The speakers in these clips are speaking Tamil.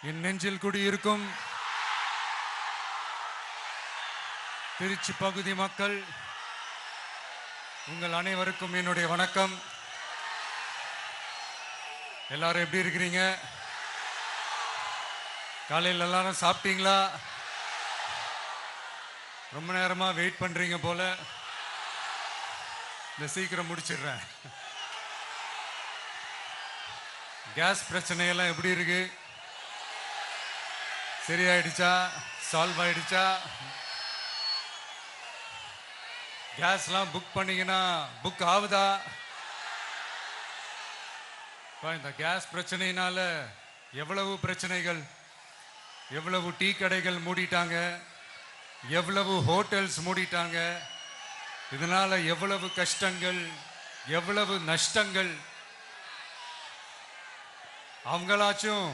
என் நெஞ்சில் குடியிருக்கும் திருச்சி பகுதி மக்கள் உங்கள் அனைவருக்கும் என்னுடைய வணக்கம். எல்லாரும் எப்படி இருக்கிறீங்க? காலையில் எல்லாரும் சாப்பிட்டீங்களா? ரொம்ப நேரமா வெயிட் பண்றீங்க போல. இந்த சீக்கிரம் முடிச்சிடுறேன். கேஸ் பிரச்சனையெல்லாம் எப்படி இருக்கு? சரியாயிடுச்சா? சால்வ் ஆயிடுச்சா? கேஸ்லாம் புக் பண்ணீங்கன்னா புக் ஆகுதா? இந்த கேஸ் பிரச்சனையினால எவ்வளவு பிரச்சனைகள், எவ்வளவு டீ கடைகள் மூடிட்டாங்க, எவ்வளவு ஹோட்டல்ஸ் மூடிட்டாங்க, இதனால எவ்வளவு கஷ்டங்கள், எவ்வளவு நஷ்டங்கள். அவங்களாச்சும்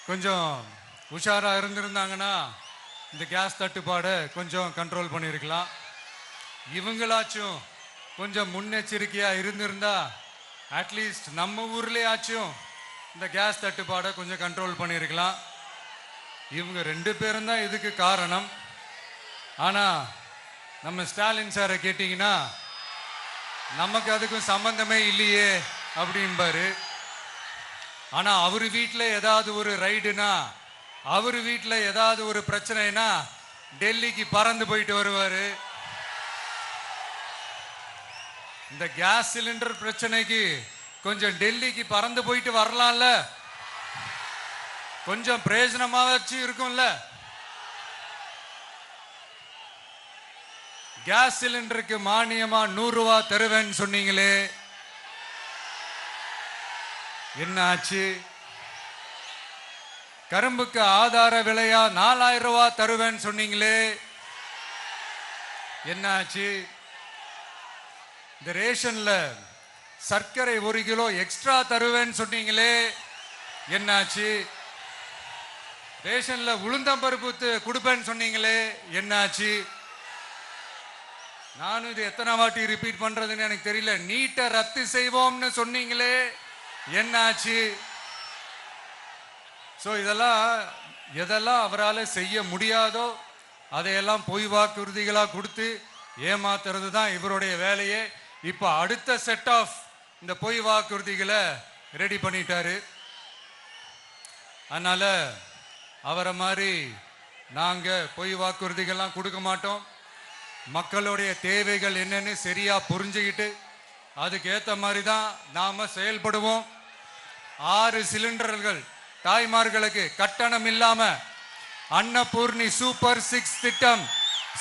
கொஞ்சம் உஷாரா இருந்திருந்தாங்கன்னா இந்த கேஸ் தட்டுப்பாடை கொஞ்சம் கண்ட்ரோல் பண்ணியிருக்கலாம். இவங்களாச்சும் கொஞ்சம் முன்னெச்சரிக்கையா இருந்திருந்தா அட்லீஸ்ட் நம்ம ஊர்லயாச்சும் இந்த கேஸ் தட்டுப்பாடை கொஞ்சம் கண்ட்ரோல் பண்ணியிருக்கலாம். இவங்க 2 பேரும் தான் இதுக்கு காரணம். ஆனா நம்ம ஸ்டாலின் சாரை கேட்டீங்கன்னா நமக்கு அதுக்கும் சம்பந்தமே இல்லையே அப்படின்பாரு. ஆனா அவர் வீட்டில் ஏதாவது ஒரு ரைடுனா, அவர் வீட்டில் ஏதாவது ஒரு பிரச்சனைனா டெல்லிக்கு பறந்து போயிட்டு வருவாரு. இந்த கேஸ் சிலிண்டர் பிரச்சனைக்கு கொஞ்சம் டெல்லிக்கு பறந்து போயிட்டு வரலாம்ல, கொஞ்சம் பிரயோஜனமாச்சு இருக்கும்ல. கேஸ் சிலிண்டருக்கு மானியமா 100 ரூபாய் தருவேன்னு சொன்னீங்களே, என்ன ஆச்சு? கரும்புக்கு ஆதார விலையா 4000 ரூபாய் தருவேன்னு சொன்னீங்களே, என்ன ஆச்சு? இந்த ரேஷன்ல சர்க்கரை 1 கிலோ எக்ஸ்ட்ரா தருவேன்னு சொன்னீங்களே, என்னாச்சு? ரேஷன்ல உளுந்தம்பருப்பு கொடுப்பேன்னு சொன்னீங்களே, என்னாச்சு? நானும் இது எத்தனை வாட்டி ரிப்பீட் பண்றதுன்னு எனக்கு தெரியல. நீட்டை ரத்து செய்வோம்னு சொன்னீங்களே, என்னாச்சு? சோ எதெல்லாம் அவரால் செய்ய முடியாதோ அதையெல்லாம் பொய் வாக்குறுதிகளா கொடுத்து ஏமாத்துறது தான் இவருடைய வேலையே. இப்ப அடுத்த செட் ஆஃப் இந்த பொய் வாக்குறுதிகளை ரெடி பண்ணிட்டாரு. அதனால அவரை மாதிரி நாங்க பொய் வாக்குறுதிகள்லாம் கொடுக்க மாட்டோம். மக்களுடைய தேவைகள் என்னன்னு சரியா புரிஞ்சுக்கிட்டு அதுக்கு ஏத்த மாதிரி தான் நாம செயல்படுவோம். 6 சிலிண்டர்கள் தாய்மார்களுக்கு கட்டணம் இல்லாம அன்னபூர்ணி சூப்பர் 6 திட்டம்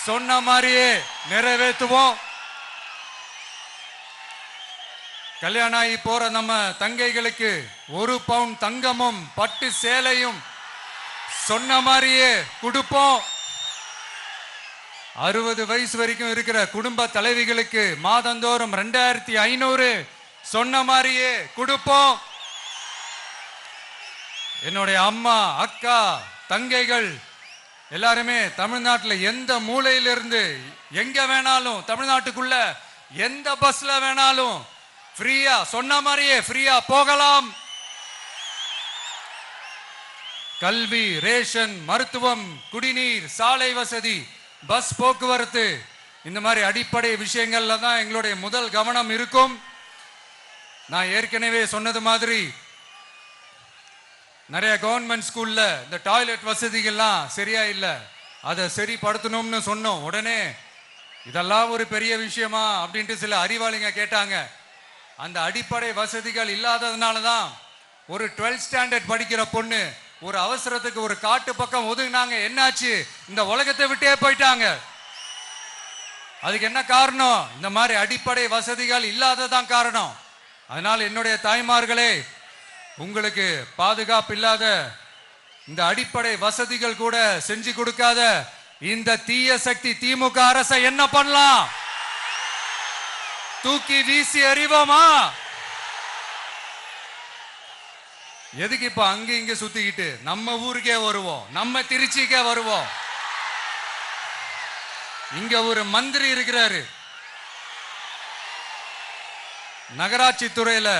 சொன்ன மாதிரியே நிறைவேற்றுவோம். கல்யாணம் ஆகி போற நம்ம தங்கைகளுக்கு 1 பவுன் தங்கமும் பட்டு சேலையும் சொன்ன மாதிரியே கொடுப்போம். 60 வயசு வரைக்கும் இருக்கிற குடும்ப தலைவிகளுக்கு மாதந்தோறும் 2500 சொன்ன மாதிரியே கொடுப்போம். என்னுடைய அம்மா, அக்கா, தங்கைகள் எல்லாருமே தமிழ்நாட்டில் எந்த மூலையிலிருந்து எங்க வேணாலும், தமிழ்நாட்டுக்குள்ள எந்த பஸ்ல வேணாலும் ஃப்ரீயா சொன்ன மாதிரியே ஃப்ரீயா போகலாம். கல்வி, ரேஷன், மருத்துவம், குடிநீர், சாலை வசதி, பஸ் போக்குவரத்து, இந்த மாதிரி அடிப்படை விஷயங்கள்ல தான் எங்களுடைய முதல் கவனம் இருக்கும். நான் ஏற்கனவே சொன்னது மாதிரி நிறைய கவர்மெண்ட் ஸ்கூல்ல இந்த டாய்லெட் வசதிகள்லாம் சரியா இல்லை, அதை சரிப்படுத்தணும்னு சொன்னோம். உடனே இதெல்லாம் ஒரு பெரிய விஷயமா அப்படின்ட்டு சில அறிவாளிங்க கேட்டாங்க. அந்த அடிப்படை வசதிகள் இல்லாததுனால தான் ஒரு 12th ஸ்டாண்டர்ட் படிக்கிற பொண்ணு ஒரு அவசரத்துக்கு ஒரு காட்டு பக்கம் ஒதுங்கினாங்க. என்னாச்சு? இந்த உலகத்தை விட்டே போயிட்டாங்க. அதுக்கு என்ன காரணம்? இந்த மாதிரி அடிப்படை வசதிகள் இல்லாததான் காரணம். அதனால என்னுடைய தாய்மார்களே, உங்களுக்கு பாதுகாப்பு இல்லாத இந்த அடிப்படை வசதிகள் கூட செஞ்சு கொடுக்காத இந்த தீய சக்தி திமுக அரசை என்ன பண்ணலாம்? தூக்கி வீசி அறிவோமா? எதுக்கு இப்ப அங்க இங்க சுத்திக்கிட்டு நம்ம ஊருக்கே வருவோம், நம்ம திருச்சிக்கே வருவோம். இங்க ஒரு மந்திரி இருக்கிறாரு, நகராட்சி துறையில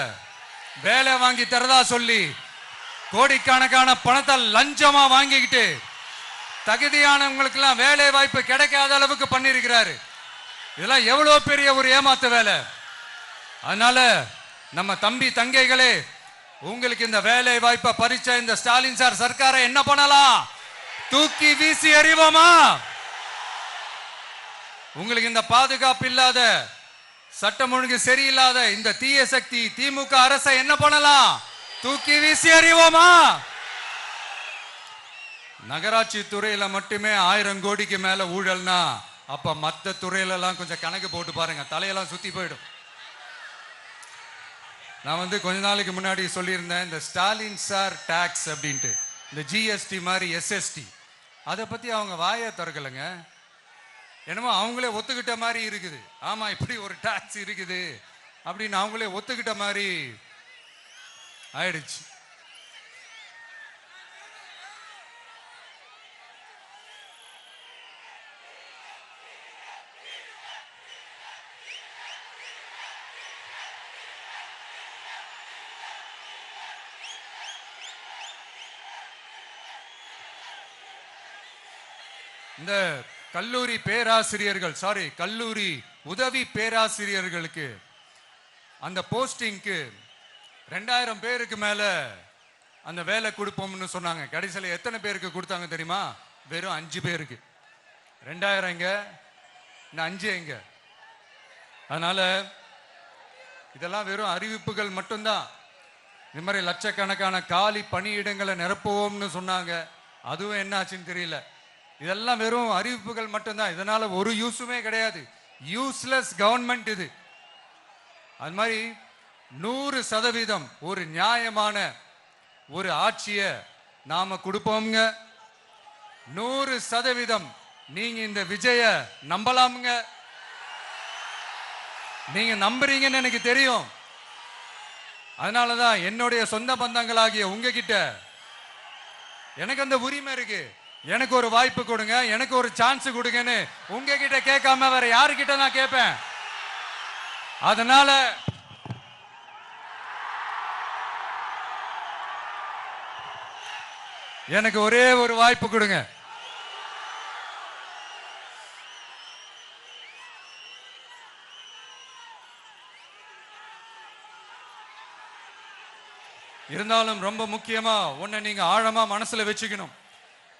வேலை வாங்கி தரதா சொல்லி கோடிக்கணக்கான பணத்தை லஞ்சமா வாங்கிக்கிட்டு தகுதியானவங்களுக்கு எல்லாம் வேலை வாய்ப்பு கிடைக்காத அளவுக்கு பண்ணிருக்கிறாரு. இதெல்லாம் எவ்வளவு பெரிய ஒரு ஏமாத்து வேலை. அதனால நம்ம தம்பி தங்கைகளே, உங்களுக்கு இந்த வேலை வாய்ப்பை பறிச்ச இந்த ஸ்டாலின் சார் சர்க்காரை என்ன பண்ணலாம்? தூக்கி வீசி எறிவோமா? உங்களுக்கு இந்த பாதுகாப்பு இல்லாத, சட்டம் ஒழுங்கு சரியில்லாத இந்த தீய சக்தி திமுக அரசை என்ன பண்ணலாம்? தூக்கி வீசி எறிவோமா? நகராட்சி துறையில மட்டுமே 1000 கோடிக்கு மேல ஊழல்னா அப்ப மற்ற துறையில எல்லாம் கொஞ்சம் கணக்கு போட்டு பாருங்க, தலையெல்லாம் சுத்தி போயிடும். நான் கொஞ்ச நாளைக்கு முன்னாடி சொல்லியிருந்தேன், இந்த ஸ்டாலின் சார் டாக்ஸ் அப்படின்ட்டு, இந்த ஜிஎஸ்டி மாதிரி எஸ்எஸ்டி, அதை பத்தி அவங்க வாயை திறக்கலைங்க. என்னமோ அவங்களே ஒத்துக்கிட்ட மாதிரி இருக்குது. ஆமா, இப்படி ஒரு டாக்ஸ் இருக்குது அப்படின்னு அவங்களே ஒத்துக்கிட்ட மாதிரி ஆயிடுச்சு. இந்த கல்லூரி பேராசிரியர்கள், கல்லூரி உதவி பேராசிரியர்களுக்கு அந்த போஸ்டிங்க்கு 2000 பேருக்கு மேல அந்த வேலை கொடுப்போம்னு சொன்னாங்க. கடைசியில் எத்தனை பேருக்கு கொடுத்தாங்க தெரியுமா? வெறும் 5 பேருக்கு. 2000 எங்க, இந்த 5 எங்க? அதனால இதெல்லாம் வெறும் அறிவிப்புகள் மட்டும்தான். இந்த மாதிரி லட்சக்கணக்கான காலி பணியிடங்களை நிரப்புவோம்னு சொன்னாங்க, அதுவும் என்ன ஆச்சுன்னு தெரியல. இதெல்லாம் வெறும் அறிவிப்புகள் மட்டும்தான். இதனால ஒரு யூஸுமே கிடையாது. யூஸ்லெஸ் கவர்மெண்ட் இது. அது மாதிரி 100% ஒரு நியாயமான ஒரு ஆட்சியை நாம கொடுப்போம்ங்க. 100% நீங்க இந்த விஜய நம்பலாமுங்க. நீங்க நம்புறீங்கன்னு எனக்கு தெரியும். அதனாலதான் என்னுடைய சொந்த பந்தங்களாகிய உங்ககிட்ட எனக்கு அந்த உரிமை இருக்கு. எனக்கு ஒரு வாய்ப்பு கொடுங்க, எனக்கு ஒரு சான்ஸ் கொடுங்கன்னு உங்ககிட்ட கேட்காம வேற யாருக்கிட்ட நான் கேட்பேன்? அதனால எனக்கு ஒரே ஒரு வாய்ப்பு கொடுங்க. இருந்தாலும் ரொம்ப முக்கியமா ஒன்ன நீங்க ஆழமா மனசுல வச்சுக்கணும்.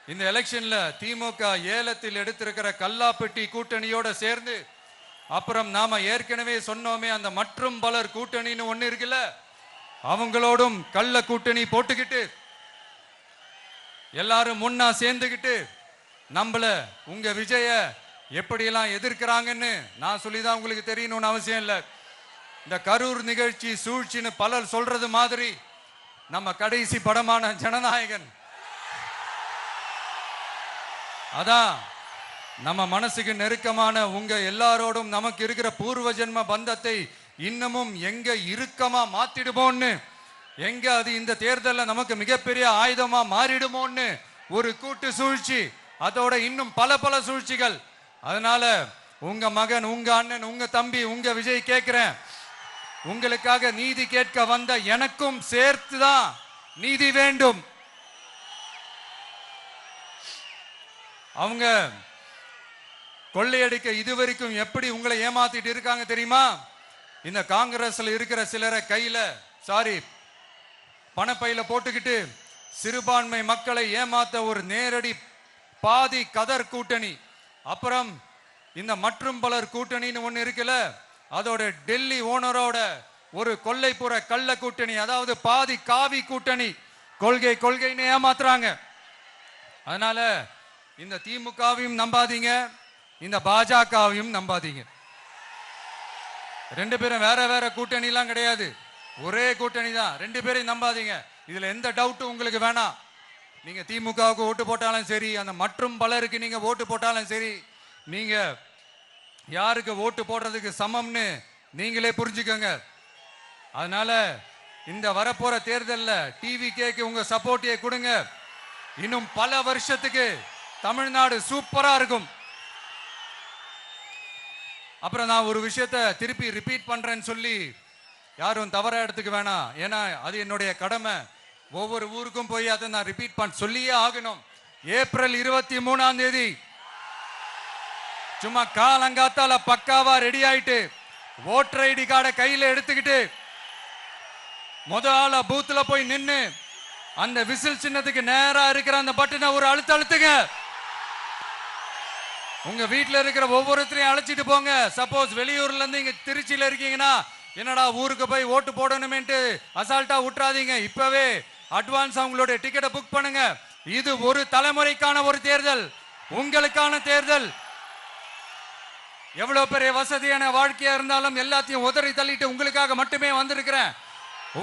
இந்த எலெக்ஷன்ல திமுக ஏலத்தில் எடுத்திருக்கிற கல்லாப்பெட்டி கூட்டணியோட சேர்ந்து, அப்புறம் நாம ஏற்கனவே சொன்னோமே அந்த மற்றும் பலர் கூட்டணின்னு ஒண்ணு இருக்குல்ல, அவங்களோடும் கள்ள கூட்டணி போட்டுக்கிட்டு எல்லாரும் முன்னா சேர்ந்துக்கிட்டு நம்மள உங்க விஜய எப்படியெல்லாம் எதிர்க்கிறாங்கன்னு நான் சொல்லிதான் உங்களுக்கு தெரியணும்னு அவசியம் இல்லை. இந்த கரூர் நிகழ்ச்சி சூழ்ச்சின்னு பலர் சொல்றது மாதிரி நம்ம கடைசி படமான ஜனநாயகன், அதான் நம்ம மனசுக்கு நெருக்கமான உங்க எல்லாரோடும் நமக்கு இருக்கிற பூர்வ ஜென்ம பந்தத்தை இன்னமும் எங்க இறுக்கமா மாத்திடுமோன்னு, எங்க அது இந்த தேர்தலில் நமக்கு மிகப்பெரிய ஆயுதமா மாறிடுமோன்னு ஒரு கூட்டு சூழ்ச்சி, அதோட இன்னும் பல பல சூழ்ச்சிகள். அதனால உங்க மகன், உங்க அண்ணன், உங்க தம்பி, உங்க விஜய் கேட்கிறேன், உங்களுக்காக நீதி கேட்க வந்த எனக்கும் சேர்த்துதான் நீதி வேண்டும். அவங்க கொள்ளையடிக்க இதுவரைக்கும் எப்படி உங்களை ஏமாத்திட்டு இருக்காங்க தெரியுமா? இந்த காங்கிரஸ்ல இருக்கிற சிலரை கையில பணப்பையில போட்டுக்கிட்டு சிறுபான்மை மக்களை ஏமாத்த ஒரு நேரடி பாதி கதர் கூட்டணி, அப்புறம் இந்த மற்றும் பலர் கூட்டணின்னு ஒண்ணு இருக்குல்ல, அதோட டெல்லி ஓனரோட ஒரு கொள்ளைப்புற கள்ள கூட்டணி, அதாவது பாதி காவி கூட்டணி. கொள்கைன்னு ஏமாத்துறாங்க. அதனால இந்த திமுகவையும் நம்பாதீங்க, இந்த பாஜகவையும் நம்பாதீங்க. 2 பேரும் வேற வேற கூட்டணி எல்லாம் கிடையாது, ஒரே கூட்டணி தான். 2 பேரையும் நம்பாதீங்க. இதுல எந்த டவுட்டும் உங்களுக்கு வேணாம். நீங்க திமுகவுக்கு ஓட்டு போட்டாலும் சரி, அந்த மற்றும் பலருக்கு நீங்க ஓட்டு போட்டாலும் சரி, நீங்க யாருக்கு ஓட்டு போடுறதுக்கு சமம்னு நீங்களே புரிஞ்சுக்கோங்க. அதனால இந்த வரப்போற தேர்தலில் டிவிகேக்கு உங்க சப்போர்ட்டை கொடுங்க. இன்னும் பல வருஷத்துக்கு தமிழ்நாடு சூப்பரா இருக்கும். அப்புறம் நான் ஒரு விஷயத்தை திருப்பி ரிப்பீட் பண்றேன்னு சொல்லி யாரும் தவறா எடுத்துக்க வேணாம், ஏன்னா அது என்னுடைய கடமை. ஒவ்வொரு ஊருக்கும் போய் அதை நான் ரிப்பீட் பண்ண சொல்லியே ஆகணும். ஏப்ரல் 23ஆம் தேதி சும்மா காலங்காத்தால பக்காவா ரெடி ஆயிட்டு ஓட்டர் ஐடி கார்டை கையில எடுத்துக்கிட்டு முதல்ல பூத்துல போய் நின்னு அந்த விசில் சின்னத்துக்கு நேரா இருக்கிற அந்த பட்டனை ஒரு அழுத்துங்க. உங்க வீட்டுல இருக்கிற ஒவ்வொருத்தரையும் அழைச்சிட்டு போங்க. சப்போஸ் வெளியூர்ல இருந்து இங்க திருச்சியில இருக்கீங்கன்னா என்னடா ஊருக்கு போய் ஓட்டு போடணுமேன்ட்டு அசால்ட்டா விட்டுறாதீங்க. இப்பவே அட்வான்ஸ் அவங்களுடைய டிக்கெட்டை புக் பண்ணுங்க. இது ஒரு தலைமுறைக்கான ஒரு தேர்தல், உங்களுக்கான தேர்தல். எவ்வளவு பெரிய வசதியான வாழ்க்கையா இருந்தாலும் எல்லாத்தையும் உதறி தள்ளிட்டு உங்களுக்காக மட்டுமே வந்திருக்கிறேன்.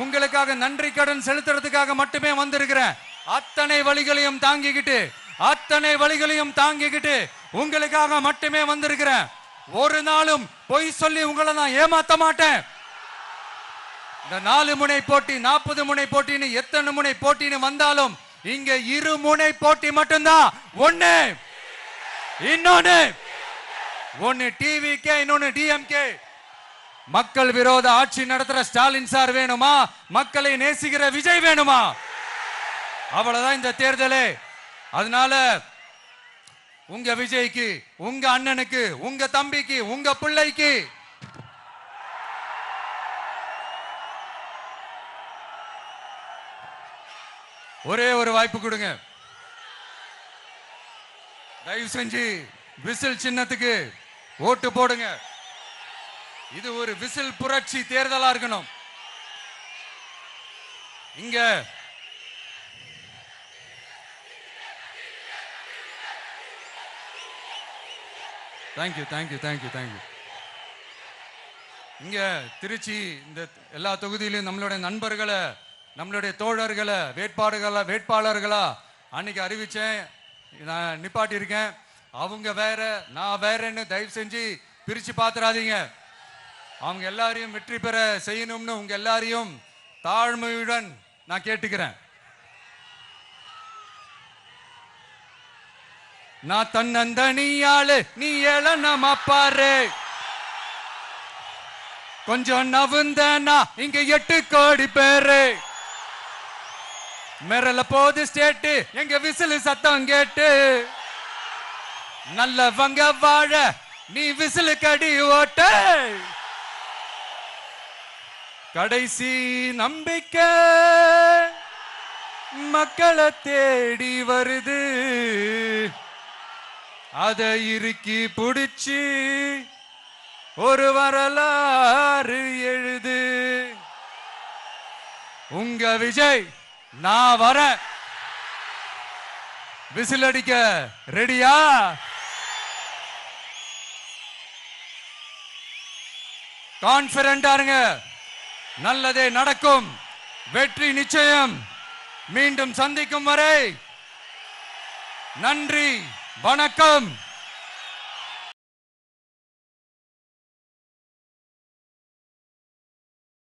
உங்களுக்காக நன்றி கடன் செலுத்துறதுக்காக மட்டுமே வந்திருக்கிறேன். அத்தனை வழிகளையும் தாங்கிக்கிட்டு உங்களுக்காக மட்டுமே வந்திருக்கிறேன். ஒரு நாளும் பொய் சொல்லி உங்களை நான் ஏமாத்த மாட்டேன். இந்த 4 முனை போட்டி 40 முனை போட்டின்னு எத்தனை முனை போட்டின்னு வந்தாலும் இங்க 2 முனை போட்டி மட்டும்தான். ஒன்னு டிவிகே, இன்னொன்னு டிஎம்கே. மக்கள் விரோத ஆட்சி நடத்துற ஸ்டாலின் சார் வேணுமா, மக்களை நேசிக்கிற விஜய் வேணுமா? அவ்வளவுதான் இந்த தேர்தலே. அதனால உங்க விஜய்க்கு, உங்க அண்ணனுக்கு, உங்க தம்பிக்கு, உங்க பிள்ளைக்கு ஒரே ஒரு வாய்ப்பு கொடுங்க. தயவு செஞ்சு விசில் சின்னத்துக்கு ஓட்டு போடுங்க. இது ஒரு விசில் புரட்சி தேர்தலா இருக்கணும். இங்க தேங்க்யூ. இங்க திருச்சி இந்த எல்லா தொகுதியிலும் நம்மளுடைய நண்பர்களை, நம்மளுடைய தோழர்களை வேட்பாளர்களா அன்னைக்கு அறிவிச்சேன், நான் நிப்பாட்டி இருக்கேன். அவங்க வேற, நான் வேறன்னு தயவு செஞ்சு பிரிச்சு பாத்துறாதீங்க. அவங்க எல்லாரையும் வெற்றி பெற செய்யணும்னு உங்க எல்லாரையும் தாழ்மையுடன் நான் கேட்டுக்கிறேன். நான் தன்னந்தனியாளு, நீ ஏளனமா பாரு. கொஞ்சம் நவுந்தனா இங்க 8 கோடி பேரு. மிரல போது ஸ்டேட்டு எங்க விசில் சத்தம் கேட்டு. நல்லவங்க வாழ நீ விசில் கடி ஓட்ட. கடைசி நம்பிக்கை மக்களை தேடி வருது. அதை இறுக்கி புடிச்சு ஒரு வரலாறு எழுது. உங்க விஜய் நான் வர. விசில் அடிக்க ரெடியா? கான்பிடண்டா இருங்க. நல்லதே நடக்கும். வெற்றி நிச்சயம். மீண்டும் சந்திக்கும் வரை நன்றி, வணக்கம்.